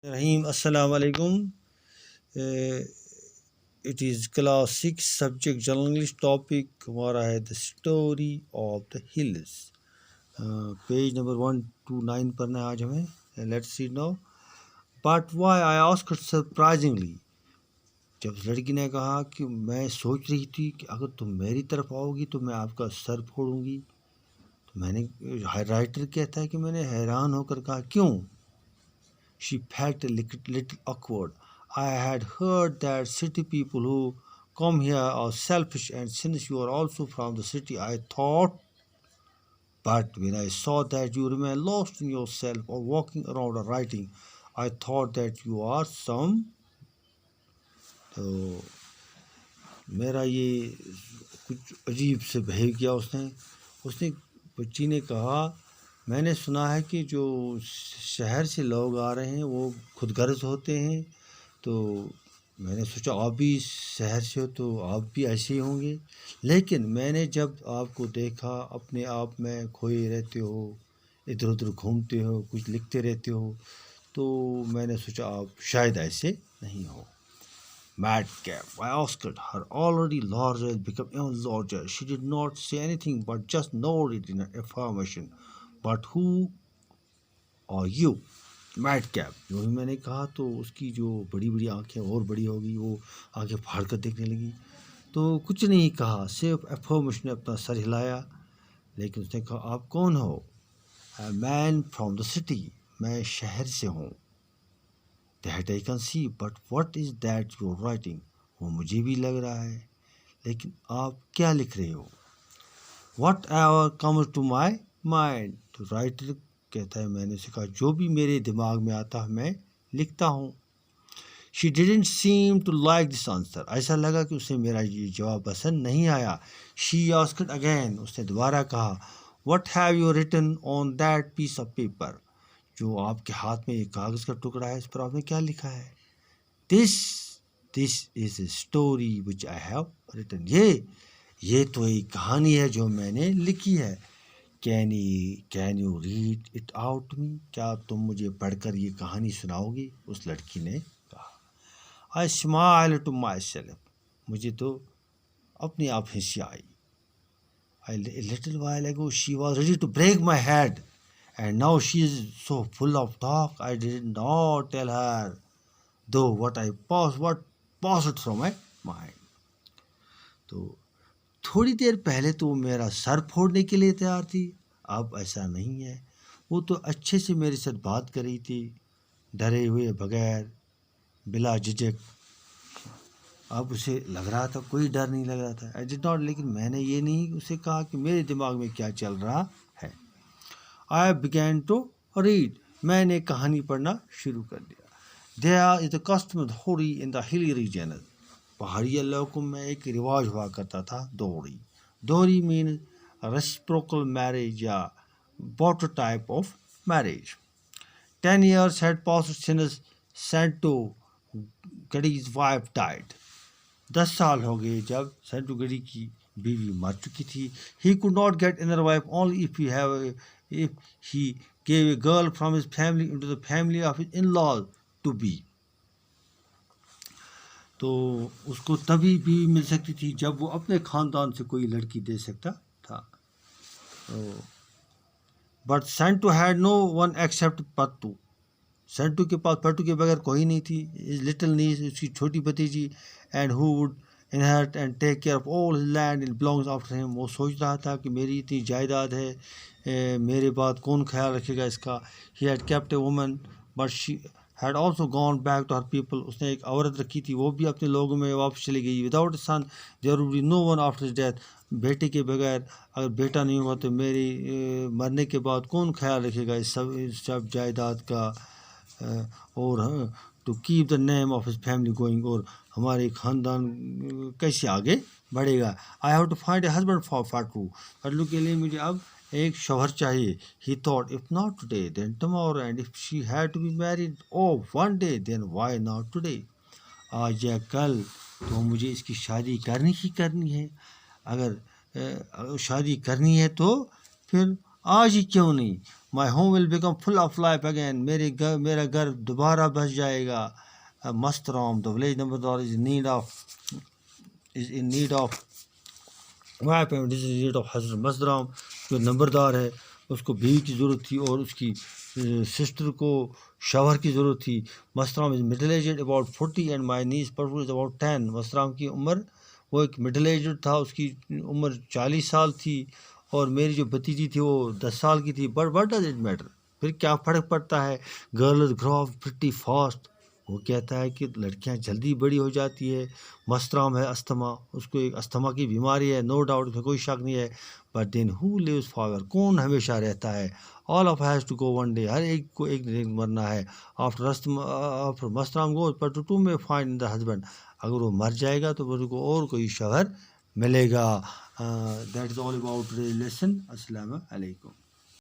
رحیم السلام علیکم. It is class 6 subject general English. Topic ہمارا ہے the story of the hills. Page number 129 پڑھنا ہے آج ہمیں. Let's see now. But why I asked surprisingly. جب لڑکی نے کہا کہ میں سوچ رہی تھی کہ اگر تم میری طرف آؤ گی تو میں آپ کا سر پھوڑوں گی. تو میں نے رائٹر کہتا ہے کہ میں نے حیران ہو کر کہا کیوں. She felt a little awkward. I had heard that city people who come here are selfish, and since you are also from the city, I thought. But when I saw that you remain lost in yourself or walking around or writing, I thought that you are some. تو میرا یہ کچھ عجیب سے behave کیا اس نے بچی نے کہا میں نے سنا ہے کہ جو شہر سے لوگ آ رہے ہیں وہ خود غرض ہوتے ہیں، تو میں نے سوچا آپ بھی شہر سے ہو تو آپ بھی ایسے ہی ہوں گے. لیکن میں نے جب آپ کو دیکھا اپنے آپ میں کھوئے رہتے ہو، ادھر ادھر گھومتے ہو، کچھ لکھتے رہتے ہو، تو میں نے سوچا آپ شاید ایسے نہیں ہو. Madcap, I asked her. Already larger had become even larger. She did not say anything but just nodded in affirmation. But who are you? Madcap. جو ہی میں نے کہا تو اس کی جو بڑی بڑی آنکھیں اور بڑی ہو گئی، وہ آنکھیں پھاڑ کر دیکھنے لگی. تو کچھ نہیں کہا، صرف affirmation نے اپنا سر ہلایا. لیکن اس نے کہا آپ کون ہو؟ A man from the city. میں شہر سے ہوں. That I can see, but what is that you're writing? وہ مجھے بھی لگ رہا ہے، لیکن آپ کیا لکھ رہے ہو؟ Whatever comes to my mind. تو رائٹر کہتا ہے میں نے اسے کہا جو بھی میرے دماغ میں آتا ہے میں لکھتا ہوں. She didn't seem to like this answer. ایسا لگا کہ اسے میرا یہ جواب پسند نہیں آیا. She asked again. اس نے دوبارہ کہا What have you written on that piece of paper? جو آپ کے ہاتھ میں ایک کاغذ کا ٹکڑا ہے اس پر آپ نے کیا لکھا ہے؟ This is a story which I have written. یہ تو ایک کہانی ہے جو میں نے لکھی ہے. Can you read it out to me? کیا تم مجھے پڑھ کر یہ کہانی سناؤ گی؟ اس لڑکی نے کہا. I smiled to myself. مجھے تو اپنے آپ ہنسی آئی. A little while ago she was ready to break my head. And now she is so full of talk. I did not tell her, though, what passed through my mind. تو تھوڑی دیر پہلے تو وہ میرا سر پھوڑنے کے لیے تیار تھی، اب ایسا نہیں ہے. وہ تو اچھے سے میرے ساتھ بات کر رہی تھی، ڈرے ہوئے بغیر، بلا جھجک. اب اسے لگ رہا تھا کوئی ڈر نہیں لگ رہا تھا. I did not. لیکن میں نے یہ نہیں اسے کہا کہ میرے دماغ میں کیا چل رہا ہے. I began to read. میں نے کہانی پڑھنا شروع کر دیا. There is a custom of دوہری in the hilly regions. پہاڑی علاقوں میں ایک رواج ہوا کرتا تھا دوہری. دوہری means reciprocal marriage یا both type of marriage. 10 years had passed since Santo Gadi's wife died. 10 سال ہو گئے جب سینٹو گڈی کی بیوی مر چکی تھی. He could not get another wife only if he gave a girl from his family into the family of his in-laws to be. تو اس کو تبھی بیوی مل سکتی تھی جب وہ اپنے خاندان سے کوئی لڑکی دے سکتا تھا. But Santo had no one except Pattu. سینٹو کے پاس پٹو کے بغیر کوئی نہیں تھی. His little niece, اس کی چھوٹی بھتیجی, and who would inherit and take care of all his land and belongs after him. وہ سوچ رہا تھا کہ میری اتنی جائیداد ہے، میرے بعد کون خیال رکھے گا اس کا. He had kept a woman, but she had also gone back to her people. اس نے ایک عورت رکھی تھی، وہ بھی اپنے لوگوں میں واپس چلی گئی. Without a son, there would be no one after his death. بیٹے کے بغیر اگر بیٹا نہیں ہوا تو میری مرنے کے بعد کون خیال رکھے گا اس سب جائیداد کا. اور to keep the name of his family going. اور ہمارے خاندان کیسے آگے بڑھے گا. I have to find a husband for Fatto. Fatto کے لیے مجھے اب ایک شوہر چاہیے. He thought if not today then tomorrow and if she had to be married one day then why not today. آج یا کل تو مجھے اس کی شادی کرنی ہی کرنی ہے. اگر شادی کرنی ہے تو پھر آج ہی کیوں نہیں. My home will become full of life again. میرا گھر دوبارہ بس جائے گا. Mastram, the village number is in need of wife, and this is in need of husband. Mastram جو نمبردار ہے اس کو بیوی کی ضرورت تھی اور اس کی سسٹر کو شوہر کی ضرورت تھی. Mastram is middle aged about 40 and my niece Parveen is about 10. Mastram کی عمر وہ ایک مڈل ایجڈ تھا, اس کی عمر 40 سال تھی اور میری جو بھتیجی تھی وہ 10 سال کی تھی. But what does it matter, پھر کیا فرق پڑتا ہے. گرلز گرو اپ پریٹی فاسٹ, وہ کہتا ہے کہ لڑکیاں جلدی بڑی ہو جاتی ہے. مسترام ہے استھما, اس کو ایک استھما کی بیماری ہے, نو ڈاؤٹ, اس میں کوئی شک نہیں ہے. But then who lives for, کون ہمیشہ رہتا ہے. All of has to go one day, ہر ایک کو ایک دن مرنا ہے. After Mastram goes but to میں فائنڈ دا ہسبینڈ, اگر وہ مر جائے گا تو پھر کو اور کوئی شوہر ملے گا. That is all about lesson. السلام علیکم.